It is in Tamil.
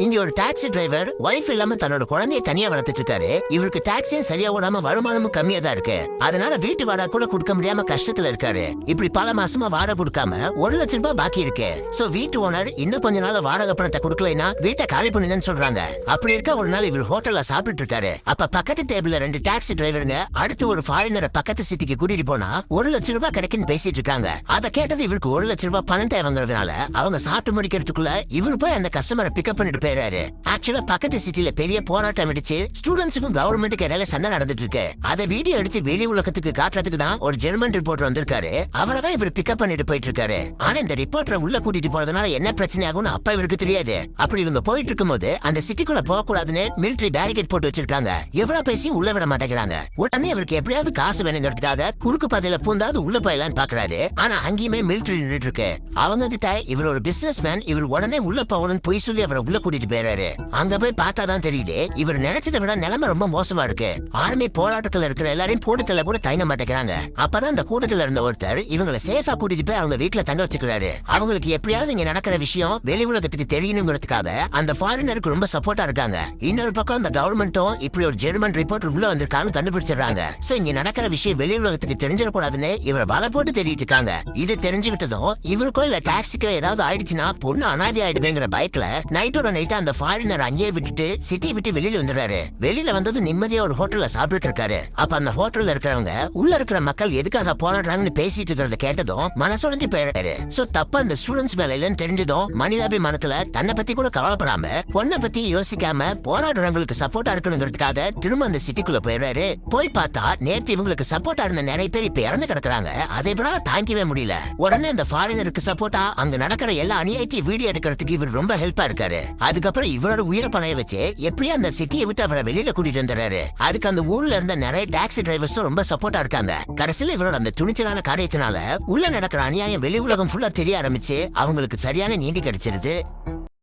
இங்க ஒரு டாக்ஸி டிரைவர் வைஃப் இல்லாம தன்னோட குழந்தைய தனியா வளர்த்துட்டு இருக்காரு. இவருக்கு டாக்ஸியும் சரியா ஓடாம வருமானமும் கம்மியா தான் இருக்கு. அதனால வீட்டு வாடகை கூட கொடுக்க முடியாம கஷ்டத்துல இருக்காரு. இப்படி பல மாசமா வாடகை கொடுக்காம 1,00,000 ரூபாய் பாக்கி இருக்கு. சோ வீட்டு ஓனர் இன்னும் கொஞ்ச நாள் வாடகை பணத்தை கொடுக்கலைன்னா வீட்டை காலி பண்ணுன்னு சொல்றாங்க. அப்படி இருக்க ஒரு நாள் இவர் ஹோட்டல்ல சாப்பிட்டு இருக்காரு. அப்ப பக்கத்து டேபிள்ல 2 டாக்ஸி டிரைவருங்க அடுத்து ஒரு ஃபாரினரை பக்கத்து சிட்டிக்கு கூட்டிட்டு போனா 1,00,000 ரூபாய் கிடைக்குன்னு பேசிட்டு இருக்காங்க. அதை கேட்டது இவருக்கு 1,00,000 ரூபாய் பணம் தேவைங்கிறதுனால அவங்க சாப்பிட்டு முடிக்கிறதுக்குள்ள இவரு போய் அந்த கஸ்டமரை பிக்கப் பண்ணிட்டு போயிறாரு. ஆக்சுவலா பக்கத்து சிட்டில பெரிய போராட்டம் அடிச்சு ஸ்டூடெண்ட்ஸுக்கும் கவர்மெண்ட்டுக்கு இடையில சண்டை நடந்துட்டு இருக்கு. அதை வீடியோ எடுத்து வெளி உலகத்துக்கு காட்டுறதுக்கு தான் ஒரு ஜெர்மன் ரிப்போர்ட்டர் வந்திருக்காரு. அவரை தான் இவர் பிக்கப் பண்ணிட்டு போயிட்டு இருக்காரு. ஆனா இந்த ரிப்போர்ட்டரை உள்ள கூட்டிட்டு போறதுனால என்ன பிரச்சனை ஆகும்னு அப்ப இவருக்கு தெரியாது. அப்படி இவங்க போயிட்டு இருக்கும் போது அந்த சிட்டிக்குள்ள போக கூடாதுன்னு மிலிட்டரி பேரிகேட் போட்டு வச்சிருக்காங்க. எவ்வளவு பேசி உள்ள விட மாட்டேங்கிறாங்க. உடனே இவருக்கு எப்படியாவது காசு வேணுங்கிறதுக்காக குறுக்கு பாதையில பூந்தாவது உள்ள போயலான்னு பாக்குறாரு. ஆனா அங்கேயுமே மிலிட்டரி நின்றுட்டு இருக்கு. அவங்க கிட்ட இவர் ஒரு பிசினஸ் மேன், இவர் உடனே உள்ள போகணும்னு பொய் சொல்லி அவரை உள்ள கூட்டிட்டு போயிறாரு. அங்க போய் பார்த்தாதான் தெரியுது இவர் நினைச்சதை விட நிலைமை ரொம்ப மோசமா இருக்கு. ஆர்மி போராட்டத்துல இருக்கிற எல்லாரையும் கூட்டத்துல கூட தயங்க மாட்டேங்கிறாங்க. அப்பதான் அந்த கூட்டத்துல இருந்த ஒருத்தர் இவங்களை சேஃபா கூட்டிட்டு போய் அவங்க வீட்டுல தங்க வச்சுக்கிறாரு. அவங்களுக்கு எப்படியாவது இங்க நடக்கிற விஷயம் வெளி உலகத்துக்கு தெரியணுங்கிறதுக்காக அந்த ஃபாரினருக்கு ரொம்ப சப்போர்ட்டா இருக்காங்க. இன்னொரு பக்கம் அந்த கவர்மெண்ட்டும் இப்படி ஒரு ஜெர்மன் ரிப்போர்ட் உள்ள வந்திருக்கான்னு கண்டுபிடிச்சிடறாங்க. சோ இங்க நடக்கிற விஷயம் வெளி உலகத்துக்கு தெரிஞ்சிடக்கூடாதுன்னு இவரை வலை போட்டு தேடிட்டு இருக்காங்க. இது தெரிஞ்சுக்கிட்டதும் இவருக்கோ இல்ல டாக்ஸிக்கோ ஏதாவது ஆயிடுச்சுன்னா பொண்ணு அனாதி ஆயிடுவேங்கிற பயத்துல நைட்டோட நைட்டா அந்த ஃபாரினர் அங்கேயே விட்டுட்டு சிட்டியை விட்டு வெளியில வந்துடுறாரு. வெளியில வந்தது நிம்மதியா ஒரு ஹோட்டல்ல சாப்பிட்டு இருக்காரு. அப்ப அந்த ஹோட்டல்ல இருக்கிறவங்க உள்ள இருக்கிற மக்கள் எதுக்காக போராடுறாங்கன்னு பேசிட்டு இருக்கிறத கேட்டதும் மனசுடைஞ்சு போயிடுறாரு. சோ தப்ப அந்த ஸ்டூடெண்ட்ஸ் மேல இல்லன்னு தெரிஞ்சதும் மனிதாபிமானத்துல தன்னை பத்தி கூட கவலைப்படாம பொண்ணை பத்தி யோசிக்காம போராடுறவங்களுக்கு சப்போர்ட்டா இருக்கணுங்கிறதுக்காக திரும்ப அந்த சிட்டிக்குள்ள போயிடுறாரு. போய் பார்த்தா நேற்று இவங்களுக்கு சப்போர்ட்டா இருந்த நிறைய பேர் இப்ப இறந்து கிடக்குறாங்க. அதை இவரால தாங்கிக்கவே முடியல. உடனே அந்த ஃபாரினருக்கு சப்போர்ட்டா அங்க நடக்கிற எல்லா அநியாயத்தையும் வீடியோ எடுக்கிறதுக்கு இவர் ரொம்ப ஹெல்ப்பா இருக்காரு. அதுக்கப்புறம் இவரோட உயிரை பணைய வச்சு எப்படியா அந்த சிட்டியை விட்டு அவரை வெளியில கூட்டிட்டு வந்துறாரு. அதுக்கு அந்த ஊர்ல இருந்த நிறைய டாக்ஸி டிரைவர்ஸும் ரொம்ப சப்போர்ட்டா இருக்காங்க. கடைசியில இவரோட அந்த துணிச்சலான காரியத்தினால உள்ள நடக்கிற அநியாயம் வெளி உலகம் ஃபுல்லா தெரிய ஆரம்பிச்சு அவங்களுக்கு சரியான நீதி கிடைச்சிருது.